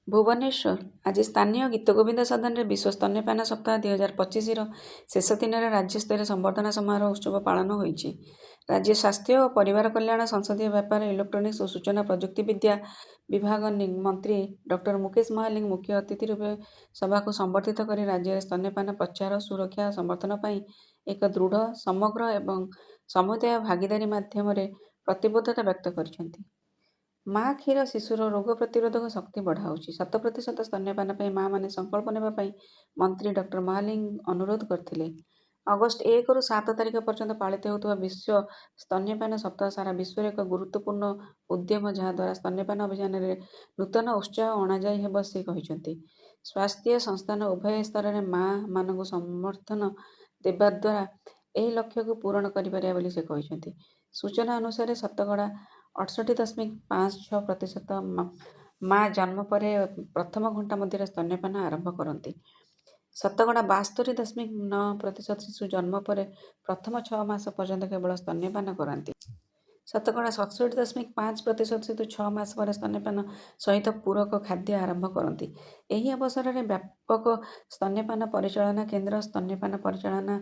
ଭୁବନେଶ୍ୱର ଆଜି ସ୍ଥାନୀୟ ଗୀତଗୋବିନ୍ଦ ସଦନରେ ବିଶ୍ୱ ସ୍ତନ୍ୟପାନ ସପ୍ତାହ 2025ର ଶେଷ ଦିନରେ ରାଜ୍ୟସ୍ତରୀୟ ସମ୍ବର୍ଦ୍ଧନା ସମାରୋହ ଉତ୍ସବ ପାଳନ ହୋଇଛି। ରାଜ୍ୟ ସ୍ୱାସ୍ଥ୍ୟ ଓ ପରିବାର କଲ୍ୟାଣ, ସଂସଦୀୟ ବ୍ୟାପାର, ଇଲେକ୍ଟ୍ରୋନିକ୍ସ ଓ ସୂଚନା ପ୍ରଯୁକ୍ତିବିଦ୍ୟା ବିଭାଗ ମନ୍ତ୍ରୀ ଡକ୍ଟର ମୁକେଶ ମହାଲିକ ମୁଖ୍ୟ ଅତିଥି ରୂପେ ସଭାକୁ ସମ୍ବୋଧିତ କରି ରାଜ୍ୟରେ ସ୍ତନ୍ୟପାନ ପ୍ରଚାର, ସୁରକ୍ଷା ଓ ସମର୍ଥନ ପାଇଁ ଏକ ଦୃଢ଼, ସମଗ୍ର ଏବଂ ସମୁଦାୟ ଭାଗିଦାରୀ ମାଧ୍ୟମରେ ପ୍ରତିବଦ୍ଧତା ବ୍ୟକ୍ତ କରିଛନ୍ତି। ମା କ୍ଷୀର ଶିଶୁର ରୋଗ ପ୍ରତିରୋଧକ ଶକ୍ତି ବଢ଼ାଉଛି। 100% ସ୍ତନ୍ୟପାନ ପାଇଁ ମାଆମାନେ ସଂକଳ୍ପ ନେବା ପାଇଁ ମନ୍ତ୍ରୀ ଡକ୍ଟର ମହାଲିକ ଅନୁରୋଧ କରିଥିଲେ। ଅଗଷ୍ଟ 1ରୁ 7 ତାରିଖ ପର୍ଯ୍ୟନ୍ତ ପାଳିତ ହେଉଥିବା ବିଶ୍ୱ ସ୍ତନ୍ୟପାନ ସପ୍ତାହ ସାରା ବିଶ୍ୱରେ ଏକ ଗୁରୁତ୍ୱପୂର୍ଣ୍ଣ ଉଦ୍ୟମ, ଯାହାଦ୍ୱାରା ସ୍ତନ୍ୟପାନ ଅଭିଯାନରେ ନୂତନ ଉତ୍ସାହ ଅଣାଯାଇ ହେବ, ସେ କହିଛନ୍ତି। ସ୍ୱାସ୍ଥ୍ୟ ସଂସ୍ଥାନ ଉଭୟ ସ୍ତରରେ ମାଆମାନଙ୍କୁ ସମର୍ଥନ ଦେବା ଦ୍ୱାରା ଏହି ଲକ୍ଷ୍ୟକୁ ପୂରଣ କରିପାରିବ ବୋଲି ସେ କହିଛନ୍ତି। ସୂଚନା ଅନୁସାରେ ଶତକଡ଼ା 68.56% ମା ଜନ୍ମ ପରେ ପ୍ରଥମ ଘଣ୍ଟା ମଧ୍ୟରେ ସ୍ତନ୍ୟପାନ ଆରମ୍ଭ କରନ୍ତି। ଶତକଡ଼ା 72.9% ଶିଶୁ ଜନ୍ମ ପରେ ପ୍ରଥମ 6 ମାସ ପର୍ଯ୍ୟନ୍ତ କେବଳ ସ୍ତନ୍ୟପାନ କରନ୍ତି। ଶତକଡ଼ା 67.5% ଶିଶୁ 6 ମାସ ପରେ ସ୍ତନ୍ୟପାନ ସହିତ ପୂରକ ଖାଦ୍ୟ ଆରମ୍ଭ କରନ୍ତି। ଏହି ଅବସରରେ ବ୍ୟାପକ ସ୍ତନ୍ୟପାନ ପରିଚାଳନା କେନ୍ଦ୍ର, ସ୍ତନ୍ୟପାନ ପରିଚାଳନା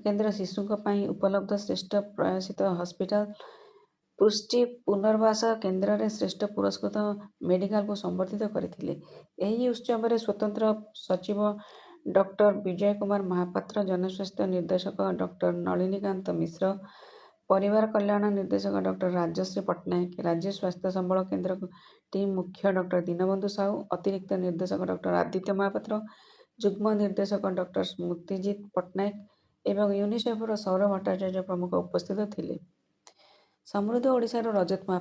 କେନ୍ଦ୍ର, ଶିଶୁଙ୍କ ପାଇଁ ଉପଲବ୍ଧ ଶ୍ରେଷ୍ଠ ପ୍ରୟାସିତ ହସ୍ପିଟାଲ, ପୁଷ୍ଟି ପୁନର୍ବାସ କେନ୍ଦ୍ରରେ ଶ୍ରେଷ୍ଠ ପୁରସ୍କୃତ ମେଡିକାଲକୁ ସମ୍ବର୍ଦ୍ଧିତ କରିଥିଲେ। ଏହି ଉତ୍ସବରେ ସ୍ୱତନ୍ତ୍ର ସଚିବ ଡକ୍ଟର ବିଜୟ କୁମାର ମହାପାତ୍ର, ଜନସ୍ୱାସ୍ଥ୍ୟ ନିର୍ଦ୍ଦେଶକ ଡକ୍ଟର ନଳିନୀକାନ୍ତ ମିଶ୍ର, ପରିବାର କଲ୍ୟାଣ ନିର୍ଦ୍ଦେଶକ ଡକ୍ଟର ରାଜଶ୍ରୀ ପଟ୍ଟନାୟକ, ରାଜ୍ୟ ସ୍ୱାସ୍ଥ୍ୟ ସମ୍ବଳ କେନ୍ଦ୍ର ଟିମ୍ ମୁଖ୍ୟ ଡକ୍ଟର ଦୀନବନ୍ଧୁ ସାହୁ, ଅତିରିକ୍ତ ନିର୍ଦ୍ଦେଶକ ଡକ୍ଟର ଆଦିତ୍ୟ ମହାପାତ୍ର, ଯୁଗ୍ମ ନିର୍ଦ୍ଦେଶକ ଡକ୍ଟର ସ୍ମୃତିଜିତ ପଟ୍ଟନାୟକ ଏବଂ ୟୁନିସେଫର ସୌରଭ ଭଟ୍ଟାଚାର୍ଯ୍ୟ ପ୍ରମୁଖ ଉପସ୍ଥିତ ଥିଲେ। ସମୃଦ୍ଧ ଓଡ଼ିଶାର ରଜତ ମହାପାତ୍ର